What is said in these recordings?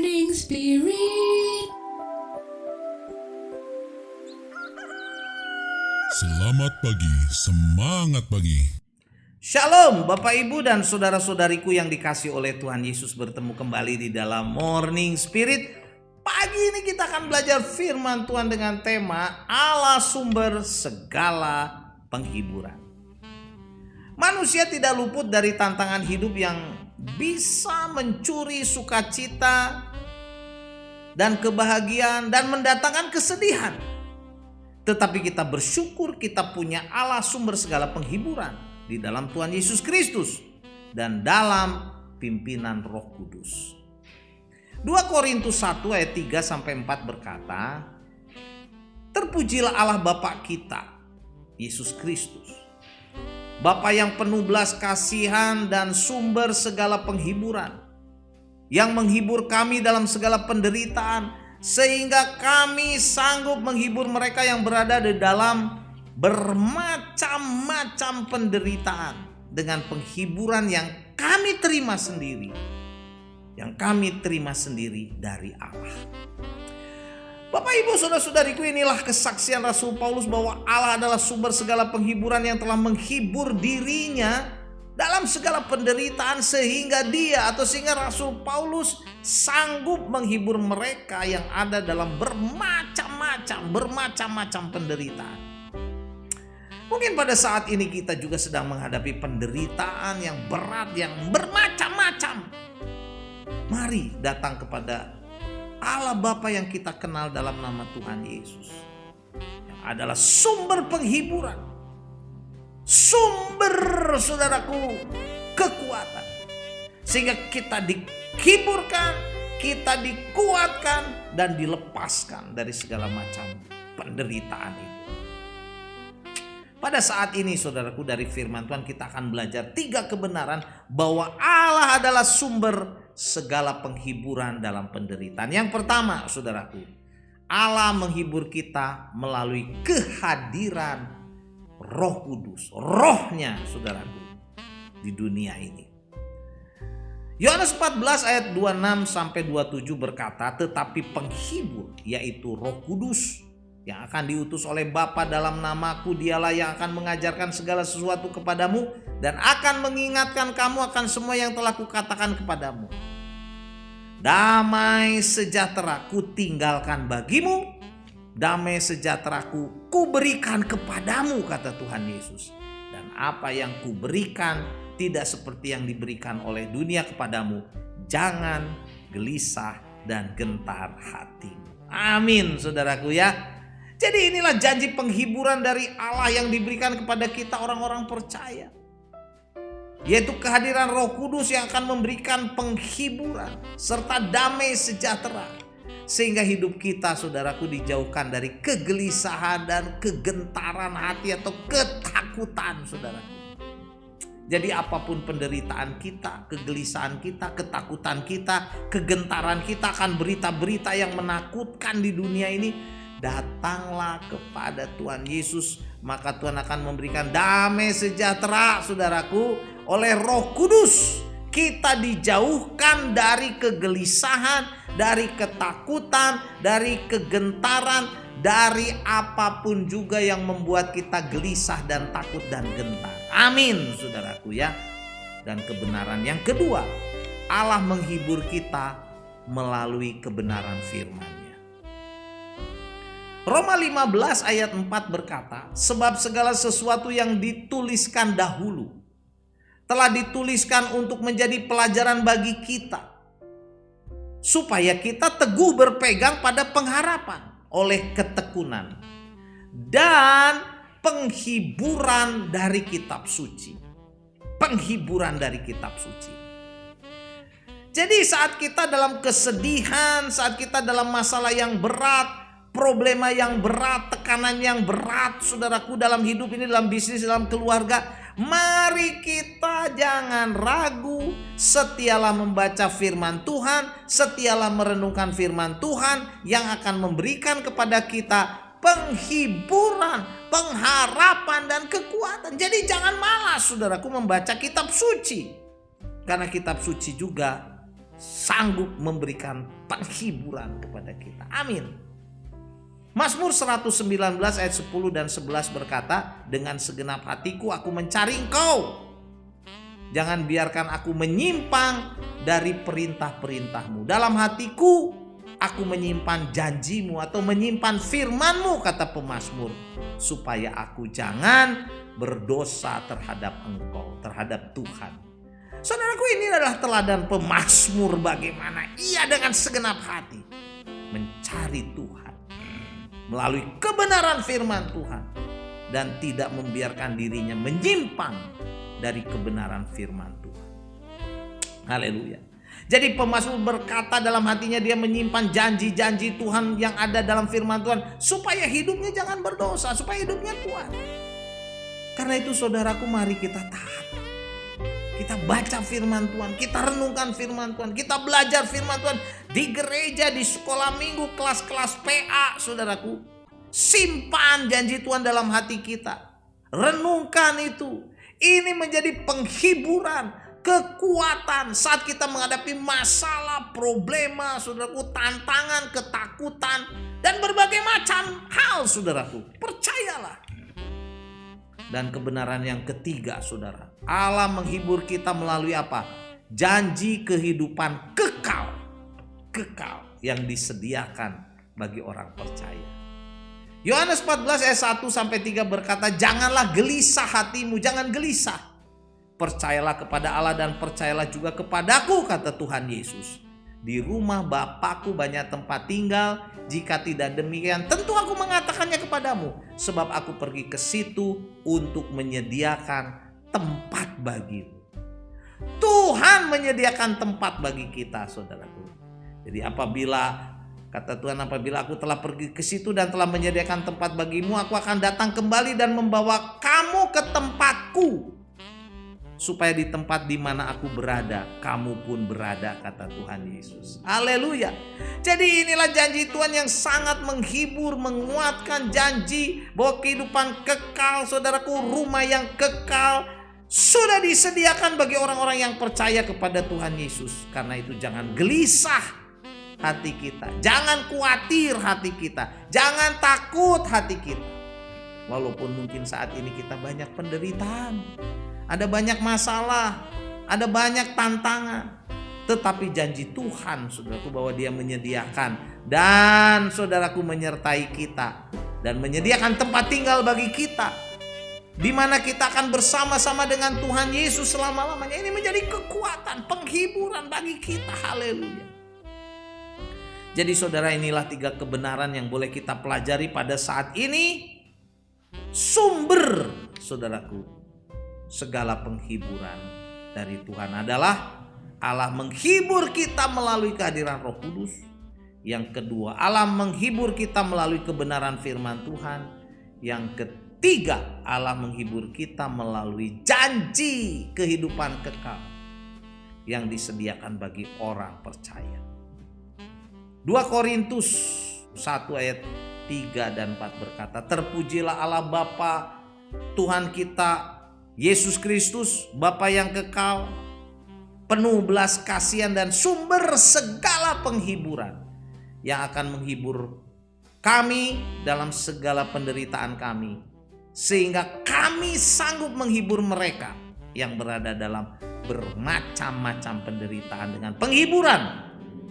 Morning Spirit. Selamat pagi, semangat pagi. Shalom Bapak Ibu dan saudara-saudariku yang dikasih oleh Tuhan Yesus, bertemu kembali di dalam Morning Spirit. Pagi ini kita akan belajar firman Tuhan dengan tema Allah sumber segala penghiburan. Manusia tidak luput dari tantangan hidup yang bisa mencuri sukacita dan kebahagiaan dan mendatangkan kesedihan. Tetapi kita bersyukur kita punya Allah sumber segala penghiburan di dalam Tuhan Yesus Kristus dan dalam pimpinan Roh Kudus. 2 Korintus 1 ayat 3-4 berkata, "Terpujilah Allah Bapa kita, Yesus Kristus, Bapa yang penuh belas kasihan dan sumber segala penghiburan, yang menghibur kami dalam segala penderitaan, sehingga kami sanggup menghibur mereka yang berada di dalam bermacam-macam penderitaan dengan penghiburan yang kami terima sendiri, dari Allah." Bapak Ibu saudara-saudariku, inilah kesaksian Rasul Paulus bahwa Allah adalah sumber segala penghiburan yang telah menghibur dirinya dalam segala penderitaan sehingga Rasul Paulus sanggup menghibur mereka yang ada dalam bermacam-macam penderitaan. Mungkin pada saat ini kita juga sedang menghadapi penderitaan yang berat, yang bermacam-macam. Mari datang kepada Allah Bapa yang kita kenal dalam nama Tuhan Yesus, yang adalah sumber penghiburan, sumber, saudaraku, kekuatan, sehingga kita dihiburkan, kita dikuatkan dan dilepaskan dari segala macam penderitaan itu. Pada saat ini saudaraku, dari firman Tuhan kita akan belajar 3 kebenaran bahwa Allah adalah sumber segala penghiburan dalam penderitaan. Yang pertama saudaraku, Allah menghibur kita melalui kehadiran Roh Kudus, rohnya saudaraku di dunia ini. Yohanes 14 ayat 26-27 berkata, "Tetapi penghibur, yaitu Roh Kudus, yang akan diutus oleh Bapa dalam namaku, dialah yang akan mengajarkan segala sesuatu kepadamu dan akan mengingatkan kamu akan semua yang telah kukatakan kepadamu. Damai sejahtera ku tinggalkan bagimu, damai sejahteraku kuberikan kepadamu," kata Tuhan Yesus. "Dan apa yang kuberikan tidak seperti yang diberikan oleh dunia kepadamu. Jangan gelisah dan gentar hatimu." Amin saudaraku ya. Jadi inilah janji penghiburan dari Allah yang diberikan kepada kita orang-orang percaya, yaitu kehadiran Roh Kudus yang akan memberikan penghiburan serta damai sejahtera, sehingga hidup kita saudaraku dijauhkan dari kegelisahan dan kegentaran hati atau ketakutan saudaraku. Jadi apapun penderitaan kita, kegelisahan kita, ketakutan kita, kegentaran kita akan berita-berita yang menakutkan di dunia ini, datanglah kepada Tuhan Yesus, maka Tuhan akan memberikan damai sejahtera saudaraku. Oleh Roh Kudus kita dijauhkan dari kegelisahan, dari ketakutan, dari kegentaran, dari apapun juga yang membuat kita gelisah dan takut dan gentar. Amin saudaraku ya. Dan kebenaran yang kedua, Allah menghibur kita melalui kebenaran firman-Nya. Roma 15 ayat 4 berkata, "Sebab segala sesuatu yang dituliskan dahulu telah dituliskan untuk menjadi pelajaran bagi kita, supaya kita teguh berpegang pada pengharapan oleh ketekunan dan penghiburan dari kitab suci." Penghiburan dari kitab suci. Jadi saat kita dalam kesedihan, saat kita dalam masalah yang berat, problema yang berat, tekanan yang berat saudaraku dalam hidup ini, dalam bisnis, dalam keluarga, mari kita jangan ragu, setialah membaca firman Tuhan, setialah merenungkan firman Tuhan yang akan memberikan kepada kita penghiburan, pengharapan dan kekuatan. Jadi jangan malas saudaraku membaca kitab suci, karena kitab suci juga sanggup memberikan penghiburan kepada kita. Amin. Mazmur 119 ayat 10 dan 11 berkata, dengan segenap hatiku aku mencari Engkau. Jangan biarkan aku menyimpang dari perintah-perintah-Mu. Dalam hatiku aku menyimpan janji-Mu atau menyimpan firman-Mu, kata pemazmur, supaya aku jangan berdosa terhadap Engkau, terhadap Tuhan. Saudaraku, ini adalah teladan pemazmur bagaimana ia dengan segenap hati mencari Tuhan melalui kebenaran firman Tuhan dan tidak membiarkan dirinya menyimpang dari kebenaran firman Tuhan. Haleluya. Jadi pemazmur berkata dalam hatinya dia menyimpan janji-janji Tuhan yang ada dalam firman Tuhan supaya hidupnya jangan berdosa, supaya hidupnya kuat. Karena itu saudaraku, mari kita taat. Kita baca firman Tuhan, kita renungkan firman Tuhan, kita belajar firman Tuhan di gereja, di sekolah minggu, kelas-kelas PA, saudaraku. Simpan janji Tuhan dalam hati kita. Renungkan itu. Ini menjadi penghiburan, kekuatan saat kita menghadapi masalah, problema, saudaraku, tantangan, ketakutan, dan berbagai macam hal, saudaraku. Percayalah. Dan kebenaran yang ketiga, saudara, Allah menghibur kita melalui apa? Janji kehidupan kekal. Kekal yang disediakan bagi orang percaya. Yohanes 14 ayat 1 sampai 3 berkata, janganlah gelisah hatimu, jangan gelisah. Percayalah kepada Allah dan percayalah juga kepadaku, kata Tuhan Yesus. Di rumah Bapakku banyak tempat tinggal. Jika tidak demikian, tentu aku mengatakannya kepadamu. Sebab aku pergi ke situ untuk menyediakan tempat bagimu. Tuhan menyediakan tempat bagi kita, saudaraku. Jadi apabila, kata Tuhan, apabila aku telah pergi ke situ dan telah menyediakan tempat bagimu, aku akan datang kembali dan membawa kamu ke tempatku. Supaya di tempat di mana aku berada, kamu pun berada, kata Tuhan Yesus. Haleluya. Jadi inilah janji Tuhan yang sangat menghibur, menguatkan, janji bahwa kehidupan kekal, saudaraku, rumah yang kekal sudah disediakan bagi orang-orang yang percaya kepada Tuhan Yesus. Karena itu jangan gelisah hati kita, jangan khawatir hati kita, jangan takut hati kita. Walaupun mungkin saat ini kita banyak penderitaan, ada banyak masalah, ada banyak tantangan. Tetapi janji Tuhan, saudaraku, bahwa Dia menyediakan dan saudaraku menyertai kita dan menyediakan tempat tinggal bagi kita, di mana kita akan bersama-sama dengan Tuhan Yesus selama-lamanya. Ini menjadi kekuatan, penghiburan bagi kita. Haleluya. Jadi saudara, inilah 3 kebenaran yang boleh kita pelajari pada saat ini. Sumber, saudaraku, segala penghiburan dari Tuhan adalah Allah menghibur kita melalui kehadiran Roh Kudus. Yang kedua, Allah menghibur kita melalui kebenaran firman Tuhan. Yang ketiga, Allah menghibur kita melalui janji kehidupan kekal yang disediakan bagi orang percaya. 2 Korintus 1 ayat 3 dan 4 berkata, terpujilah Allah Bapa Tuhan kita Yesus Kristus, Bapa yang kekal, penuh belas kasihan dan sumber segala penghiburan, yang akan menghibur kami dalam segala penderitaan kami, sehingga kami sanggup menghibur mereka yang berada dalam bermacam-macam penderitaan dengan penghiburan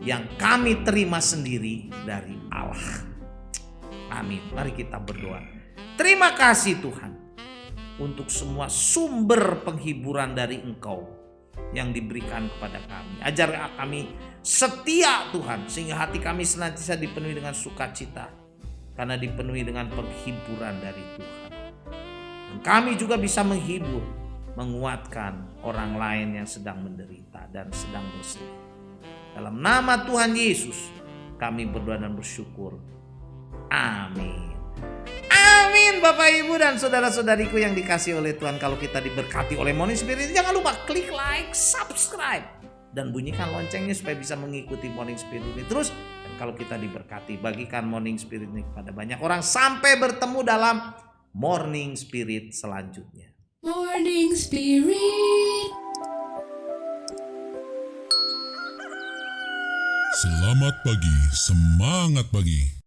yang kami terima sendiri dari Allah. Amin. Mari kita berdoa. Terima kasih Tuhan untuk semua sumber penghiburan dari Engkau yang diberikan kepada kami. Ajar kami setia Tuhan, sehingga hati kami senantiasa dipenuhi dengan sukacita karena dipenuhi dengan penghiburan dari Tuhan. Dan kami juga bisa menghibur, menguatkan orang lain yang sedang menderita dan sedang bersedih. Dalam nama Tuhan Yesus kami berdoa dan bersyukur. Amin. Amin. Bapak, Ibu, dan saudara-saudariku yang dikasihi oleh Tuhan, kalau kita diberkati oleh Morning Spirit, jangan lupa klik like, subscribe, dan bunyikan loncengnya supaya bisa mengikuti Morning Spirit ini terus. Dan kalau kita diberkati, bagikan Morning Spirit ini kepada banyak orang. Sampai bertemu dalam Morning Spirit selanjutnya. Morning Spirit. Selamat pagi, semangat pagi.